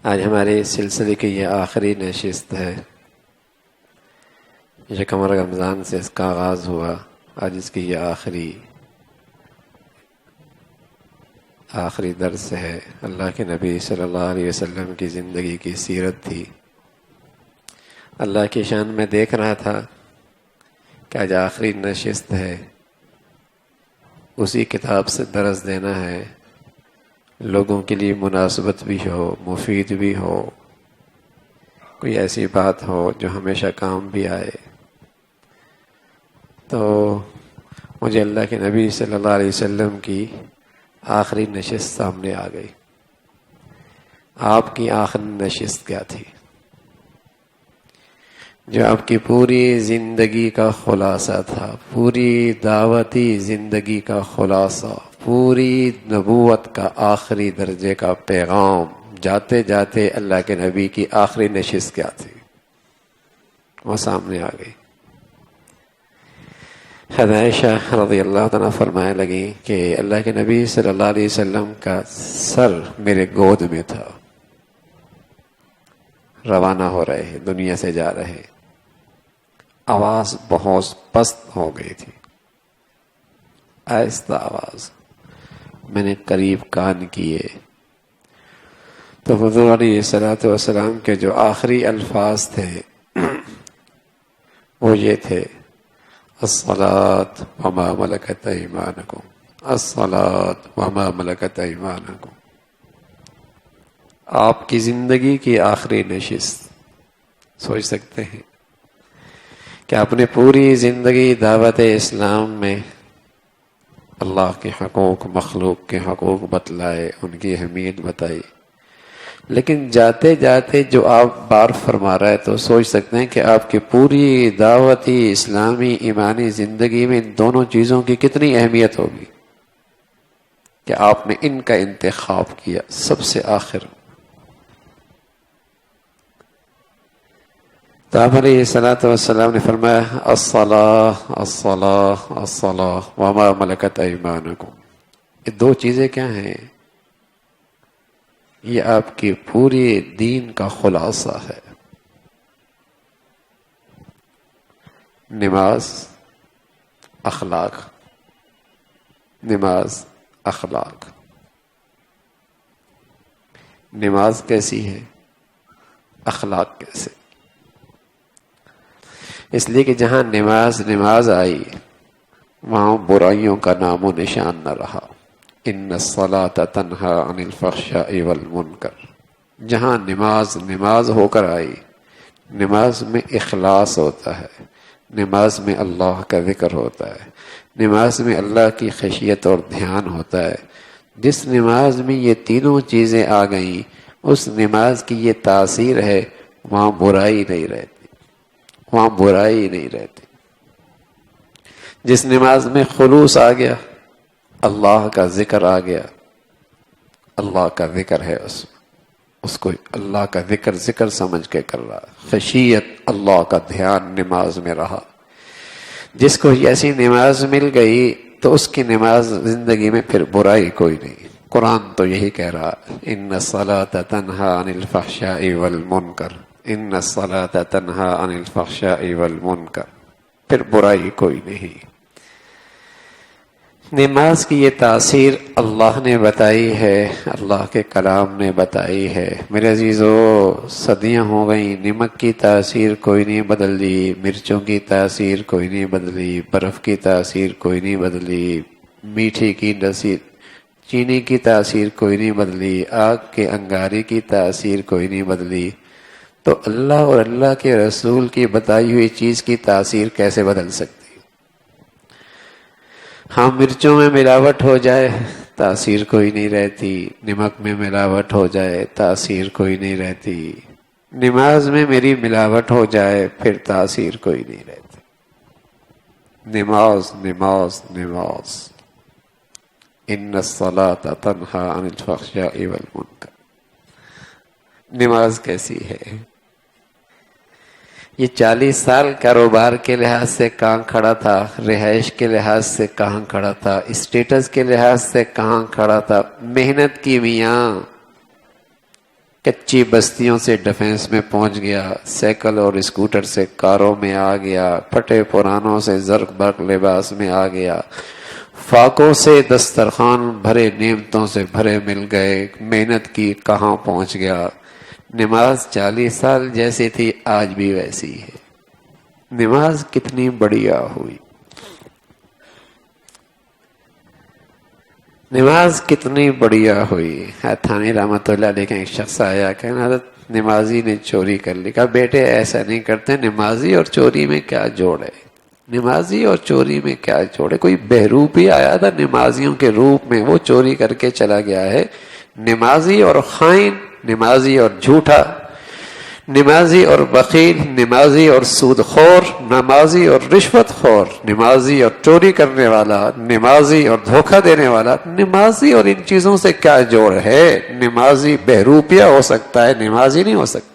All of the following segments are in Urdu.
آج ہمارے اس سلسلے کی یہ آخری نشست ہے۔ یکم رمضان سے اس کا آغاز ہوا، آج اس کی یہ آخری درس ہے۔ اللہ کے نبی صلی اللہ علیہ وسلم کی زندگی کی سیرت تھی۔ اللہ کی شان میں دیکھ رہا تھا کہ آج آخری نشست ہے، اسی کتاب سے درس دینا ہے، لوگوں کے لیے مناسبت بھی ہو، مفید بھی ہو، کوئی ایسی بات ہو جو ہمیشہ کام بھی آئے۔ تو مجھے اللہ کے نبی صلی اللہ علیہ وسلم کی آخری نشست سامنے آ گئی۔ آپ کی آخری نشست کیا تھی؟ جو آپ کی پوری زندگی کا خلاصہ تھا، پوری دعوتی زندگی کا خلاصہ، پوری نبوت کا آخری درجے کا پیغام، جاتے جاتے اللہ کے نبی کی آخری نشست کیا تھی؟ وہ سامنے آ گئی۔ حضرت عائشہ رضی اللہ عنہ فرمائے لگی کہ اللہ کے نبی صلی اللہ علیہ وسلم کا سر میرے گود میں تھا، روانہ ہو رہے، دنیا سے جا رہے، آواز بہت پست ہو گئی تھی، آہستہ آواز۔ میں نے قریب کان کیے تو حضور علیہ الصلوۃ والسلام کے جو آخری الفاظ تھے وہ یہ تھے: الصلاۃ وما ملکت ایمانکم، الصلاۃ وما ملکت ایمانکم۔ آپ کی زندگی کی آخری نشست، سوچ سکتے ہیں کہ آپ نے پوری زندگی دعوت اسلام میں اللہ کے حقوق، مخلوق کے حقوق بتلائے، ان کی اہمیت بتائی، لیکن جاتے جاتے جو آپ بار فرما رہے تو سوچ سکتے ہیں کہ آپ کی پوری دعوتی اسلامی ایمانی زندگی میں ان دونوں چیزوں کی کتنی اہمیت ہوگی کہ آپ نے ان کا انتخاب کیا سب سے آخر۔ تو آپ علیہ الصلوۃ والسلام نے فرمایا: الصلاۃ الصلاۃ الصلاۃ وما ملکت ایمانکم۔ یہ دو چیزیں کیا ہیں؟ یہ آپ کی پوری دین کا خلاصہ ہے۔ نماز، اخلاق، نماز، اخلاق۔ نماز کیسی ہے؟ اخلاق کیسے؟ اس لیے کہ جہاں نماز آئی وہاں برائیوں کا نام و نشان نہ رہا۔ ان الصلاۃ تنہی عن الفحشاء والمنکر۔ جہاں نماز ہو کر آئی، نماز میں اخلاص ہوتا ہے، نماز میں اللہ کا ذکر ہوتا ہے، نماز میں اللہ کی خشیت اور دھیان ہوتا ہے۔ جس نماز میں یہ تینوں چیزیں آ گئیں، اس نماز کی یہ تاثیر ہے، وہاں برائی نہیں رہتی، وہاں برائی نہیں رہتی۔ جس نماز میں خلوص آ گیا، اللہ کا ذکر آ گیا، اللہ کا ذکر ہے، اس کو اللہ کا ذکر سمجھ کے کر رہا، خشیت، اللہ کا دھیان نماز میں رہا۔ جس کو ایسی نماز مل گئی تو اس کی نماز زندگی میں پھر برائی کوئی نہیں۔ قرآن تو یہی کہہ رہا: ان الصلاۃ تنہی عن الفحشاء والمنکر، ان الصلاۃ تنہی عن الفحشاء والمنکر، پھر برائی کوئی نہیں۔ نماز کی یہ تاثیر اللہ نے بتائی ہے، اللہ کے کلام نے بتائی ہے۔ میرے عزیزو، صدیاں ہو گئیں، نمک کی تاثیر کوئی نہیں بدلی، مرچوں کی تاثیر کوئی نہیں بدلی، برف کی تاثیر کوئی نہیں بدلی، میٹھی کی تاثیر، چینی کی تاثیر کوئی نہیں بدلی، آگ کے انگارے کی تاثیر کوئی نہیں بدلی۔ تو اللہ اور اللہ کے رسول کی بتائی ہوئی چیز کی تاثیر کیسے بدل سکتی؟ ہاں، مرچوں میں ملاوٹ ہو جائے تاثیر کوئی نہیں رہتی، نمک میں ملاوٹ ہو جائے تاثیر کوئی نہیں رہتی، نماز میں میری ملاوٹ ہو جائے پھر تاثیر کوئی نہیں رہتی۔ نماز، نماز، نماز۔ ان الصلاۃ تنہی عن الفحشاء والمنکر۔ نماز کیسی ہے؟ یہ 40 سال کاروبار کے لحاظ سے کہاں کھڑا تھا، رہائش کے لحاظ سے کہاں کھڑا تھا، اسٹیٹس کے لحاظ سے کہاں کھڑا تھا، محنت کی میاں کچی بستیوں سے ڈیفنس میں پہنچ گیا، سائیکل اور اسکوٹر سے کاروں میں آ گیا، پھٹے پرانوں سے زرق برق لباس میں آ گیا، فاقوں سے دسترخوان بھرے نعمتوں سے بھرے مل گئے، محنت کی کہاں پہنچ گیا۔ نماز 40 سال جیسی تھی آج بھی ویسی ہے۔ نماز کتنی بڑھیا ہوئی، نماز کتنی بڑھیا ہوئی۔ تھانی رحمت اللہ علیہ کا ایک شخص آیا کہ حضرت نمازی نے چوری کر لی۔ کہا بیٹے ایسا نہیں کرتے، نمازی اور چوری میں کیا جوڑ ہے، نمازی اور چوری میں کیا جوڑ ہے۔ کوئی بہروپی آیا تھا نمازیوں کے روپ میں، وہ چوری کر کے چلا گیا ہے۔ نمازی اور خائن، نمازی اور جھوٹا، نمازی اور بخیل، نمازی اور سود خور، نمازی اور رشوت خور، نمازی اور چوری کرنے والا، نمازی اور دھوکہ دینے والا، نمازی اور ان چیزوں سے کیا جوڑ ہے۔ نمازی بہروپیہ ہو سکتا ہے، نمازی نہیں ہو سکتا۔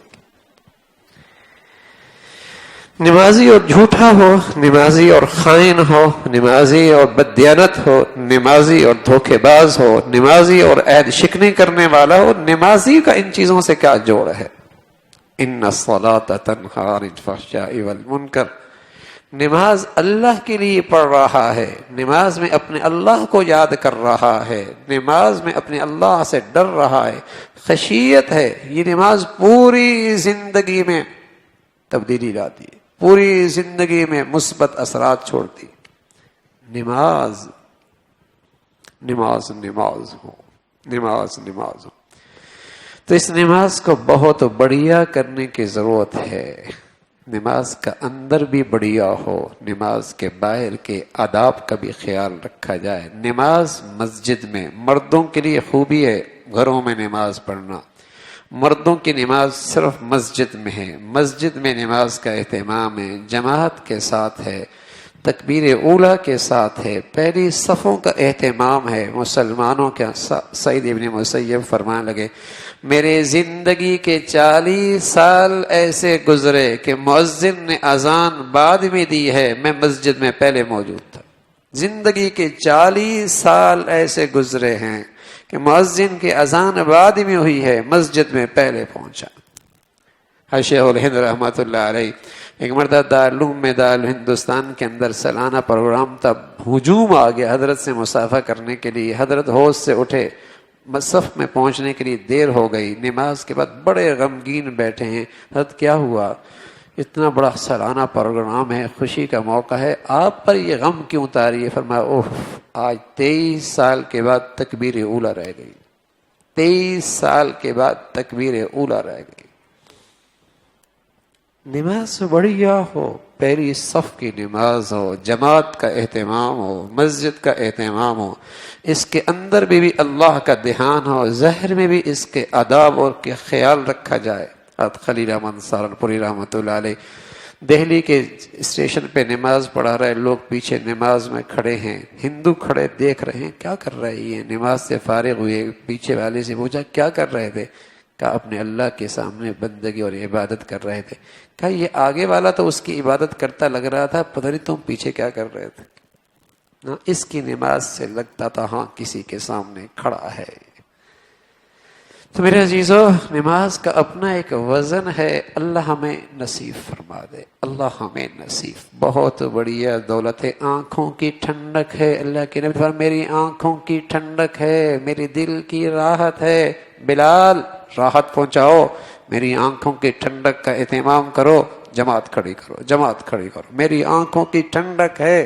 نمازی اور جھوٹا ہو، نمازی اور خائن ہو، نمازی اور بددیانت ہو، نمازی اور دھوکے باز ہو، نمازی اور عہد شکنی کرنے والا ہو، نمازی کا ان چیزوں سے کیا جوڑ ہے۔ ان الصلاۃ تنہی عن الفحشاء والمنکر، نماز اللہ کے لیے پڑھ رہا ہے، نماز میں اپنے اللہ کو یاد کر رہا ہے، نماز میں اپنے اللہ سے ڈر رہا ہے، خشیت ہے۔ یہ نماز پوری زندگی میں تبدیلی لاتی ہے، پوری زندگی میں مثبت اثرات چھوڑتی۔ نماز نماز نماز ہو، نماز نماز ہو۔ تو اس نماز کو بہت بڑھیا کرنے کی ضرورت ہے۔ نماز کا اندر بھی بڑھیا ہو، نماز کے باہر کے آداب کا بھی خیال رکھا جائے۔ نماز مسجد میں مردوں کے لیے خوبی ہے، گھروں میں نماز پڑھنا۔ مردوں کی نماز صرف مسجد میں ہے، مسجد میں نماز کا اہتمام ہے، جماعت کے ساتھ ہے، تکبیر اولیٰ کے ساتھ ہے، پہلی صفوں کا اہتمام ہے۔ مسلمانوں کا سعید ابن مسیب فرمانے لگے میرے زندگی کے 40 سال ایسے گزرے کہ مؤذن نے اذان بعد میں دی ہے، میں مسجد میں پہلے موجود تھا۔ زندگی کے 40 سال ایسے گزرے ہیں کہ مؤذن کی اذان بعد میں ہوئی ہے، مسجد میں پہلے پہنچا۔ شیخ الہند رحمۃ اللہ علیہ ایک مرتبہ دارالعلوم میں ہندوستان کے اندر سالانہ پروگرام تھا، ہجوم آ گیا حضرت سے مصافحہ کرنے کے لیے۔ حضرت ہوش سے اٹھے، صف میں پہنچنے کے لیے دیر ہو گئی، نماز کے بعد بڑے غمگین بیٹھے ہیں۔ حضرت کیا ہوا؟ اتنا بڑا سالانہ پروگرام ہے، خوشی کا موقع ہے، آپ پر یہ غم کیوں اتاری ہے؟ فرمایا اوہ آج 23 سال کے بعد تکبیر اولیٰ رہ گئی، 23 سال کے بعد تکبیر اولیٰ رہ گئی۔ نماز بڑھیا ہو، پہلی صف کی نماز ہو، جماعت کا اہتمام ہو، مسجد کا اہتمام ہو، اس کے اندر بھی اللہ کا دھیان ہو، ظاہر میں بھی اس کے آداب اور کے خیال رکھا جائے۔ خلیل احمد سہارنپوری رحمۃ اللہ علیہ دہلی کے اسٹیشن پہ نماز پڑھا رہے، لوگ پیچھے نماز میں کھڑے ہیں، ہندو کھڑے دیکھ رہے ہیں کیا کر رہے ہیں، نماز سے فارغ ہوئے، پیچھے والے سے پوچھا کیا کر رہے تھے؟ کہا اپنے اللہ کے سامنے بندگی اور عبادت کر رہے تھے۔ کہا یہ آگے والا تو اس کی عبادت کرتا لگ رہا تھا، پتہ نہیں تم پیچھے کیا کر رہے تھے۔ اس کی نماز سے لگتا تھا ہاں کسی کے سامنے کھڑا ہے۔ تو میرے عزیزو، نماز کا اپنا ایک وزن ہے، اللہ ہمیں نصیب فرما دے، اللہ ہمیں نصیب۔ بہت بڑھیا دولت ہے، آنکھوں کی ٹھنڈک ہے۔ اللہ کے نبی فرمایا میری آنکھوں کی ٹھنڈک ہے، میری دل کی راحت ہے۔ بلال راحت پہنچاؤ، میری آنکھوں کی ٹھنڈک کا اہتمام کرو، جماعت کھڑی کرو، جماعت کھڑی کرو، میری آنکھوں کی ٹھنڈک ہے۔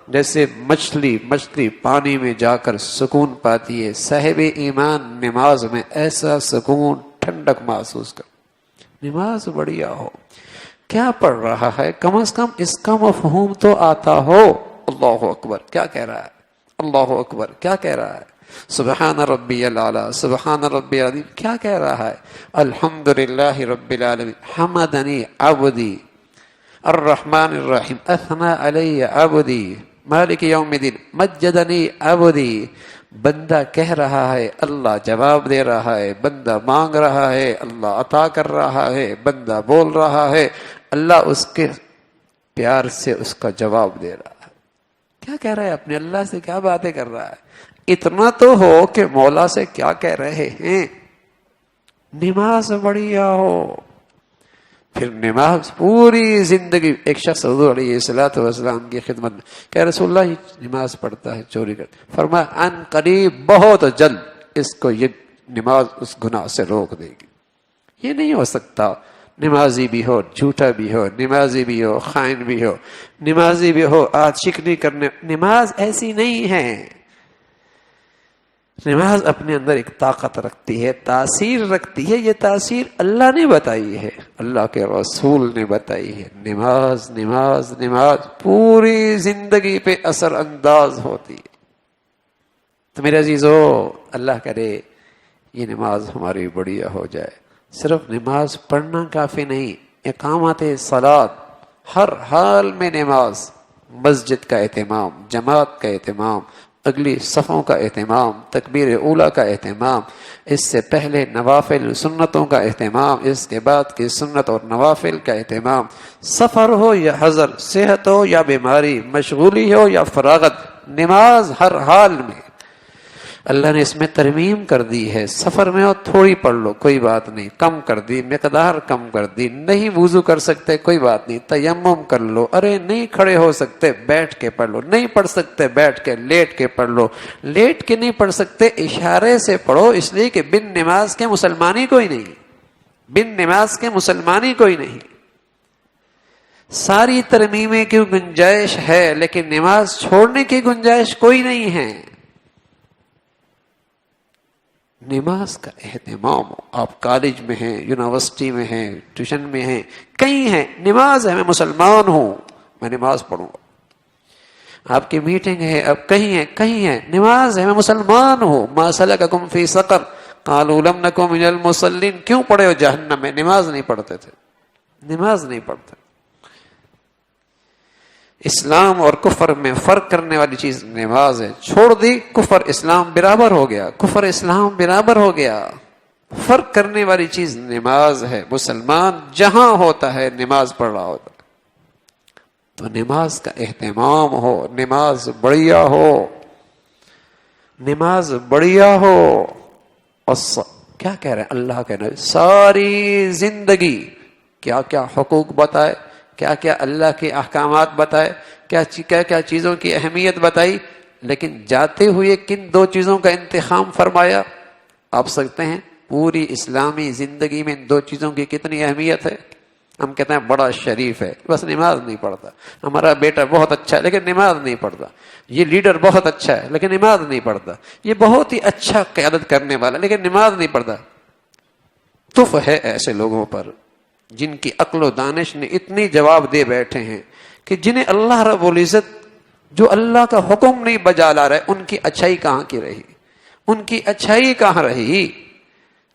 جیسے مچھلی پانی میں جا کر سکون پاتی ہے، صاحب ایمان نماز میں ایسا سکون ٹھنڈک محسوس کر۔ نماز بڑھیا ہو، کیا پڑھ رہا ہے کم از کم اس کا مفہوم تو آتا ہو۔ اللہ اکبر کیا کہہ رہا ہے، اللہ اکبر کیا کہہ رہا ہے، سبحان ربی الاعلی، سبحان ربی العظیم کیا کہہ رہا ہے، الحمدللہ رب العالمین، حمدنی عبدی الرحمن الرحیم، اثنى علی عبدی مالک یوم الدین، مجدنی عبدی۔ بندہ کہہ رہا ہے، اللہ جواب دے رہا ہے، بندہ مانگ رہا ہے، اللہ عطا کر رہا ہے، بندہ بول رہا ہے، اللہ اس کے پیار سے اس کا جواب دے رہا ہے۔ کیا کہہ رہا ہے، اپنے اللہ سے کیا باتیں کر رہا ہے؟ اتنا تو ہو کہ مولا سے کیا کہہ رہے ہیں۔ نماز بڑھیا ہو. پھر نماز پوری زندگی. ایک شخص حضور علیہ الصلوۃ والسلام کی خدمت میں کہ رسول اللہ یہ نماز پڑھتا ہے چوری کرتا ہے. فرمایا ان قریب بہت جلد اس کو یہ نماز اس گناہ سے روک دے گی. یہ نہیں ہو سکتا نمازی بھی ہو جھوٹا بھی ہو، نمازی بھی ہو خائن بھی ہو، نمازی بھی ہو عاشقی کرنے. نماز ایسی نہیں ہے. نماز اپنے اندر ایک طاقت رکھتی ہے، تاثیر رکھتی ہے. یہ تاثیر اللہ نے بتائی ہے، اللہ کے رسول نے بتائی ہے. نماز نماز نماز پوری زندگی پہ اثر انداز ہوتی ہے. تو میرے عزیزو، اللہ کرے یہ نماز ہماری بڑھیا ہو جائے. صرف نماز پڑھنا کافی نہیں، اقامت صلاۃ، ہر حال میں نماز، مسجد کا اہتمام، جماعت کا اہتمام، اگلی صفوں کا اہتمام، تکبیر اولیٰ کا اہتمام، اس سے پہلے نوافل سنتوں کا اہتمام، اس کے بعد کی سنت اور نوافل کا اہتمام. سفر ہو یا حضر، صحت ہو یا بیماری، مشغولی ہو یا فراغت، نماز ہر حال میں. اللہ نے اس میں ترمیم کر دی ہے. سفر میں ہو تھوڑی پڑھ لو کوئی بات نہیں، کم کر دی، مقدار کم کر دی. نہیں وضو کر سکتے کوئی بات نہیں، تیمم کر لو. ارے نہیں کھڑے ہو سکتے بیٹھ کے پڑھ لو. نہیں پڑھ سکتے بیٹھ کے، لیٹ کے پڑھ لو. لیٹ کے نہیں پڑھ سکتے اشارے سے پڑھو، اس لیے کہ بن نماز کے مسلمانی کوئی نہیں، بن نماز کے مسلمانی کوئی نہیں. ساری ترمیمیں کی گنجائش ہے لیکن نماز چھوڑنے کی گنجائش کوئی نہیں ہے. نماز کا اہتمام ہو. آپ کالج میں ہیں، یونیورسٹی میں ہیں، ٹیوشن میں ہیں، کہیں ہیں، نماز ہے. میں مسلمان ہوں، میں نماز پڑھوں گا. آپ کی میٹنگ ہے، اب کہیں ہیں، کہیں ہیں، نماز ہے. میں مسلمان ہوں. ما سلککم فی سقر قالوا لم نک من المصلین. کیوں پڑے ہو جہنم میں؟ نماز نہیں پڑھتے تھے. نماز نہیں پڑھتے. اسلام اور کفر میں فرق کرنے والی چیز نماز ہے. چھوڑ دی کفر اسلام برابر ہو گیا، کفر اسلام برابر ہو گیا. فرق کرنے والی چیز نماز ہے. مسلمان جہاں ہوتا ہے نماز پڑھ رہا ہوتا ہے. تو نماز کا اہتمام ہو، نماز بڑھیا ہو، نماز بڑھیا ہو. اور کیا کہہ رہے ہیں اللہ کے نبی؟ ساری زندگی کیا کیا حقوق بتائے، کیا کیا اللہ کے احکامات بتائے، کیا کیا چیزوں کی اہمیت بتائی. لیکن جاتے ہوئے کن دو چیزوں کا انتخاب فرمایا؟ آپ سکتے ہیں پوری اسلامی زندگی میں ان دو چیزوں کی کتنی اہمیت ہے. ہم کہتے ہیں بڑا شریف ہے بس نماز نہیں پڑھتا، ہمارا بیٹا بہت اچھا ہے لیکن نماز نہیں پڑھتا، یہ لیڈر بہت اچھا ہے لیکن نماز نہیں پڑھتا، یہ بہت ہی اچھا قیادت کرنے والا لیکن نماز نہیں پڑھتا. تف ہے ایسے لوگوں پر جن کی عقل و دانش نے اتنی جواب دے بیٹھے ہیں کہ جنہیں اللہ رب العزت جو اللہ کا حکم نہیں بجا لا رہے، ان کی اچھائی کہاں کی رہی، ان کی اچھائی کہاں رہی.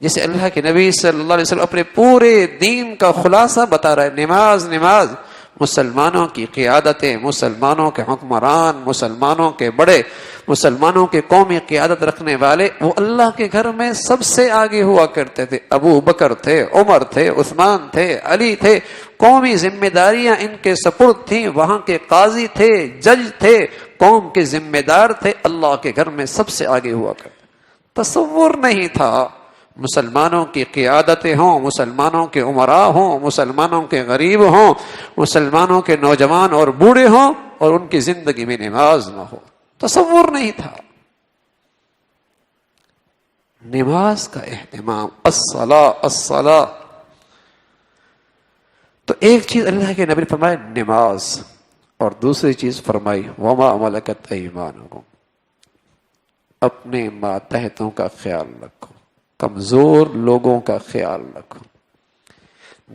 جسے اللہ کے نبی صلی اللہ علیہ وسلم اپنے پورے دین کا خلاصہ بتا رہا ہے، نماز نماز. مسلمانوں کی قیادتیں، مسلمانوں کے حکمران، مسلمانوں کے بڑے، مسلمانوں کے قومی قیادت رکھنے والے، وہ اللہ کے گھر میں سب سے آگے ہوا کرتے تھے. ابو بکر تھے، عمر تھے، عثمان تھے، علی تھے. قومی ذمہ داریاں ان کے سپرد تھیں. وہاں کے قاضی تھے، جج تھے، قوم کے ذمہ دار تھے. اللہ کے گھر میں سب سے آگے ہوا کرتے. تصور نہیں تھا مسلمانوں کی قیادتیں ہوں، مسلمانوں کے امراء ہوں، مسلمانوں کے غریب ہوں، مسلمانوں کے نوجوان اور بوڑھے ہوں اور ان کی زندگی میں نماز نہ ہو. تصور نہیں تھا. نماز کا اہتمام، الصلاۃ الصلاۃ. تو ایک چیز اللہ کے نبی نے فرمایا نماز، اور دوسری چیز فرمائی وما ملکت ایمانکم، اپنے ماتحتوں کا خیال رکھو، کمزور لوگوں کا خیال رکھو.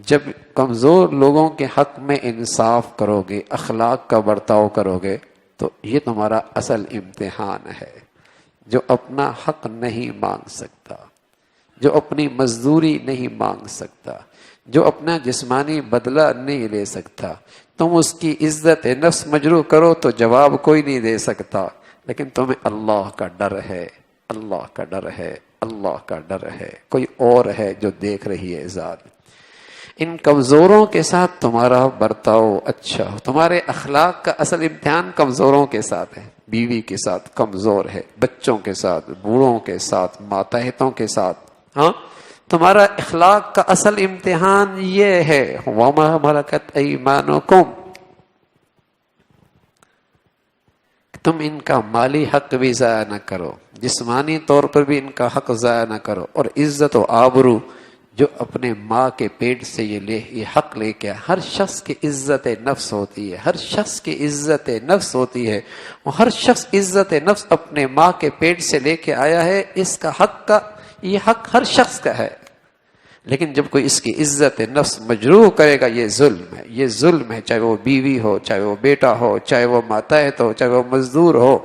جب کمزور لوگوں کے حق میں انصاف کرو گے، اخلاق کا برتاؤ کرو گے، تو یہ تمہارا اصل امتحان ہے. جو اپنا حق نہیں مانگ سکتا، جو اپنی مزدوری نہیں مانگ سکتا، جو اپنا جسمانی بدلہ نہیں لے سکتا، تم اس کی عزت نفس مجروح کرو تو جواب کوئی نہیں دے سکتا. لیکن تمہیں اللہ کا ڈر ہے، اللہ کا ڈر ہے، اللہ کا ڈر ہے. کوئی اور ہے جو دیکھ رہی ہے ذات. ان کمزوروں کے ساتھ تمہارا برتاؤ اچھا ہو. تمہارے اخلاق کا اصل امتحان کمزوروں کے ساتھ ہے. بیوی کے ساتھ کمزور ہے، بچوں کے ساتھ، بوڑھوں کے ساتھ، ماتحتوں کے ساتھ، ہاں تمہارا اخلاق کا اصل امتحان یہ ہے وما ملکت ایمانکم، تم ان کا مالی حق بھی ضائع نہ کرو، جسمانی طور پر بھی ان کا حق ضائع نہ کرو، اور عزت و آبرو جو اپنے ماں کے پیٹ سے یہ حق لے کے، ہر شخص کی عزت نفس ہوتی ہے، ہر شخص کی عزت نفس ہوتی ہے، وہ ہر شخص عزت نفس اپنے ماں کے پیٹ سے لے کے آیا ہے، اس کا حق یہ حق ہر شخص کا ہے، لیکن جب کوئی اس کی عزت نفس مجروح کرے گا یہ ظلم ہے، یہ ظلم ہے، چاہے وہ بیوی ہو، چاہے وہ بیٹا ہو، چاہے وہ ماتحت ہو، چاہے وہ مزدور ہو،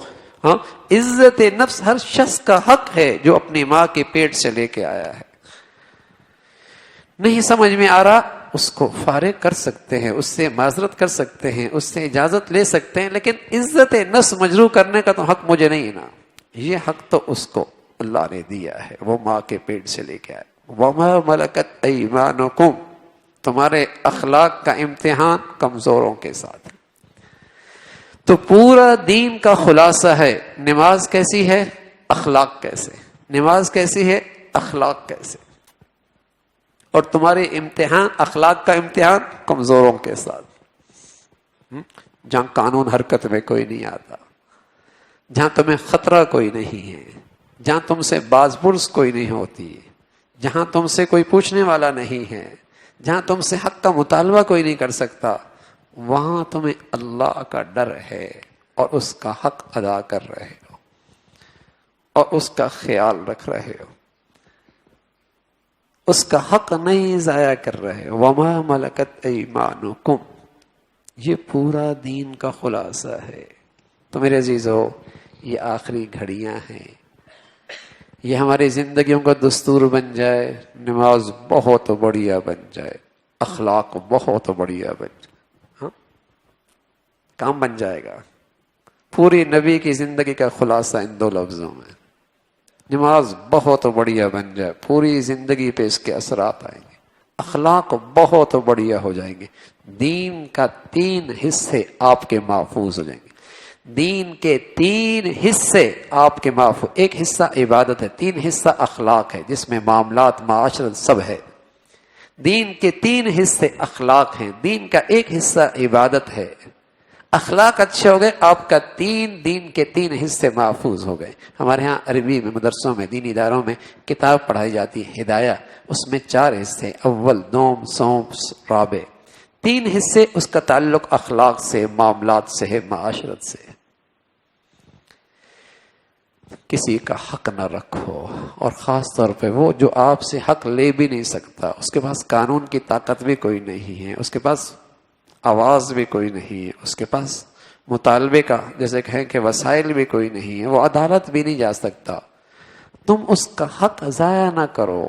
ہاں عزت نفس ہر شخص کا حق ہے جو اپنی ماں کے پیٹ سے لے کے آیا ہے۔ نہیں سمجھ میں آ رہا، اس کو فارغ کر سکتے ہیں، اس سے معذرت کر سکتے ہیں، اس سے اجازت لے سکتے ہیں، لیکن عزت نفس مجروح کرنے کا تو حق مجھے نہیں نا، یہ حق تو اس کو اللہ نے دیا ہے، وہ ماں کے پیٹ سے لے کے آئے۔ وما ملکت ایمانکم، تمہارے اخلاق کا امتحان کمزوروں کے ساتھ۔ تو پورا دین کا خلاصہ ہے نماز کیسی ہے، اخلاق کیسے، نماز کیسی ہے، اخلاق کیسے، اور تمہارے امتحان اخلاق کا امتحان کمزوروں کے ساتھ، جہاں قانون حرکت میں کوئی نہیں آتا، جہاں تمہیں خطرہ کوئی نہیں ہے، جہاں تم سے باز پرس کوئی نہیں ہوتی، جہاں تم سے کوئی پوچھنے والا نہیں ہے، جہاں تم سے حق کا مطالبہ کوئی نہیں کر سکتا، وہاں تمہیں اللہ کا ڈر ہے اور اس کا حق ادا کر رہے ہو اور اس کا خیال رکھ رہے ہو، اس کا حق نہیں ضائع کر رہے۔ وما ملکت ایمانکم، یہ پورا دین کا خلاصہ ہے۔ تو میرے عزیزو، یہ آخری گھڑیاں ہیں، یہ ہماری زندگیوں کا دستور بن جائے، نماز بہت بڑھیا بن جائے، اخلاق بہت بڑھیا بن جائے، ہاں کام بن جائے گا۔ پوری نبی کی زندگی کا خلاصہ ان دو لفظوں میں، نماز بہت بڑھیا بن جائے، پوری زندگی پہ اس کے اثرات آئیں گے، اخلاق بہت بڑھیا ہو جائیں گے، دین کا 3 حصے آپ کے محفوظ ہو جائیں گے، دین کے 3 حصے آپ کے محفوظ، ایک حصہ عبادت ہے، 3 حصہ اخلاق ہے جس میں معاملات معاشرت سب ہے، دین کے 3 حصے اخلاق ہیں، دین کا ایک حصہ عبادت ہے، اخلاق اچھے ہو گئے، آپ کا دین کے 3 حصے محفوظ ہو گئے۔ ہمارے ہاں عربی میں مدرسوں میں دینی اداروں میں کتاب پڑھائی جاتی ہے ہدایہ، اس میں 4 حصے، اول، دوم، سوم، رابع، 3 حصے، اس کا تعلق اخلاق سے، معاملات سے ہے، معاشرت سے۔ کسی کا حق نہ رکھو، اور خاص طور پہ وہ جو آپ سے حق لے بھی نہیں سکتا، اس کے پاس قانون کی طاقت بھی کوئی نہیں ہے، اس کے پاس آواز بھی کوئی نہیں ہے، اس کے پاس مطالبے کا جیسے کہیں کہ وسائل بھی کوئی نہیں ہے، وہ عدالت بھی نہیں جا سکتا، تم اس کا حق ضائع نہ کرو۔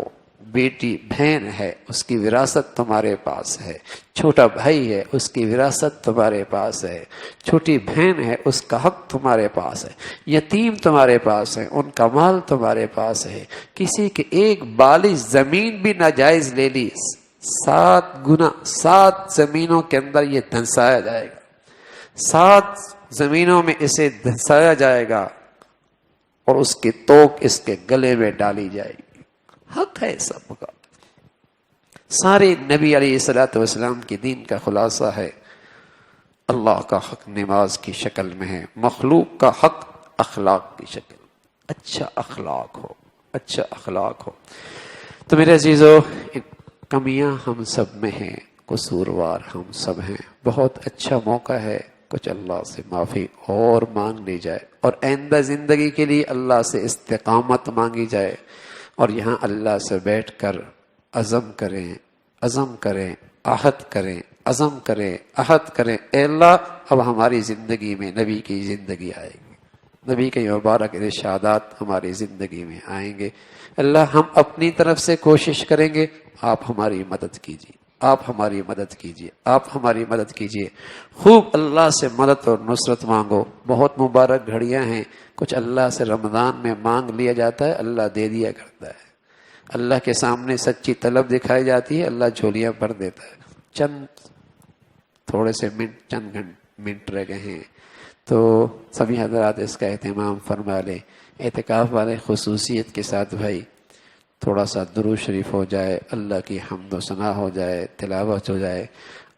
بیٹی بہن ہے، اس کی وراثت تمہارے پاس ہے، چھوٹا بھائی ہے، اس کی وراثت تمہارے پاس ہے، چھوٹی بہن ہے، اس کا حق تمہارے پاس ہے، یتیم تمہارے پاس ہے، ان کا مال تمہارے پاس ہے۔ کسی کی ایک بالی زمین بھی ناجائز لے لی، 7 گنا 7 زمینوں کے اندر یہ دھنسایا جائے گا، 7 زمینوں میں اسے دھنسایا جائے گا اور اس کی توق اس کے گلے میں ڈالی جائے گی۔ حق ہے سب کا۔ سارے نبی علیہ الصلوۃ والسلام کی دین کا خلاصہ ہے، اللہ کا حق نماز کی شکل میں ہے، مخلوق کا حق اخلاق کی شکل، اچھا اخلاق ہو، اچھا اخلاق ہو۔ تو میرے عزیزو، کمیاں ہم سب میں ہیں، قصوروار ہم سب ہیں، بہت اچھا موقع ہے کچھ اللہ سے معافی اور مانگ لی جائے، اور آئندہ زندگی کے لیے اللہ سے استقامت مانگی جائے، اور یہاں اللہ سے بیٹھ کر عزم کریں، عہد کریں، عزم کریں، عہد کریں، اے اللہ اب ہماری زندگی میں نبی کی زندگی آئے گی، نبی کے مبارک ارشادات ہماری زندگی میں آئیں گے، اللہ ہم اپنی طرف سے کوشش کریں گے، آپ ہماری مدد کیجیے، آپ ہماری مدد کیجیے، آپ ہماری مدد کیجیے، خوب اللہ سے مدد اور نصرت مانگو۔ بہت مبارک گھڑیاں ہیں، کچھ اللہ سے رمضان میں مانگ لیا جاتا ہے، اللہ دے دیا کرتا ہے، اللہ کے سامنے سچی طلب دکھائی جاتی ہے، اللہ جھولیاں بھر دیتا ہے۔ تھوڑے سے چند منٹ رہ گئے ہیں، تو سبھی حضرات اس کا اہتمام فرما لیں، اعتکاف والے خصوصیت کے ساتھ بھائی تھوڑا سا درود شریف ہو جائے، اللہ کی حمد و ثنا ہو جائے، تلاوت ہو جائے،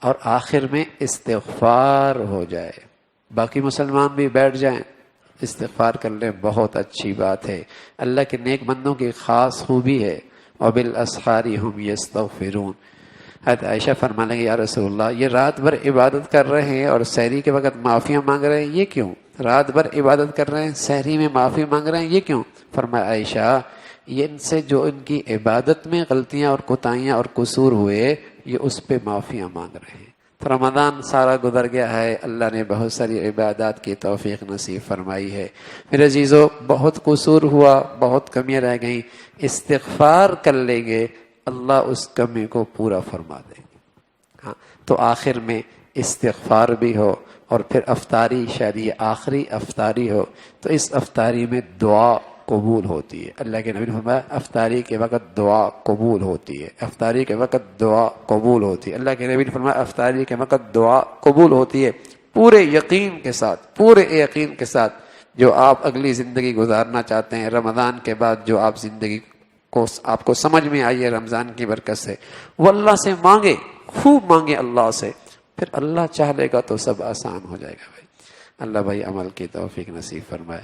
اور آخر میں استغفار ہو جائے۔ باقی مسلمان بھی بیٹھ جائیں، استغفار کر لیں، بہت اچھی بات ہے۔ اللہ کے نیک بندوں کی خاص خوبی ہے، وبالاسحار هم یستغفرون۔ حضرت عائشہ فرمانے لگی یا رسول اللہ، یہ رات بھر عبادت کر رہے ہیں اور سحری کے وقت معافیاں مانگ رہے ہیں، یہ کیوں؟ رات بھر عبادت کر رہے ہیں، سحری میں معافی مانگ رہے ہیں، یہ کیوں؟ فرمایا عائشہ، یہ ان سے جو ان کی عبادت میں غلطیاں اور کوتاہیاں اور قصور ہوئے، یہ اس پہ معافیاں مانگ رہے ہیں۔ تو رمضان سارا گزر گیا ہے، اللہ نے بہت ساری عبادات کی توفیق نصیب فرمائی ہے۔ میرے عزیزو، بہت قصور ہوا، بہت کمیاں رہ گئیں، استغفار کر لیں گے، اللہ اس کمی کو پورا فرما دیں گے۔ ہاں، تو آخر میں استغفار بھی ہو، اور پھر افطاری، شاید یہ آخری افطاری ہو، تو اس افطاری میں دعا قبول ہوتی ہے۔ اللہ کے نبی نے فرمایا افطاری کے وقت دعا قبول ہوتی ہے، افطاری کے وقت دعا قبول ہوتی ہے۔ اللہ کے نبی نے فرمایا افطاری کے وقت دعا قبول ہوتی ہے، پورے یقین کے ساتھ، پورے یقین کے ساتھ۔ جو آپ اگلی زندگی گزارنا چاہتے ہیں رمضان کے بعد، جو آپ زندگی کو آپ کو سمجھ میں آئی ہے رمضان کی برکت سے، وہ اللہ سے مانگے، خوب مانگے اللہ سے، پھر اللہ چاہ لے گا تو سب آسان ہو جائے گا بھائی۔ اللہ بھائی عمل کی توفیق نصیب فرمائے۔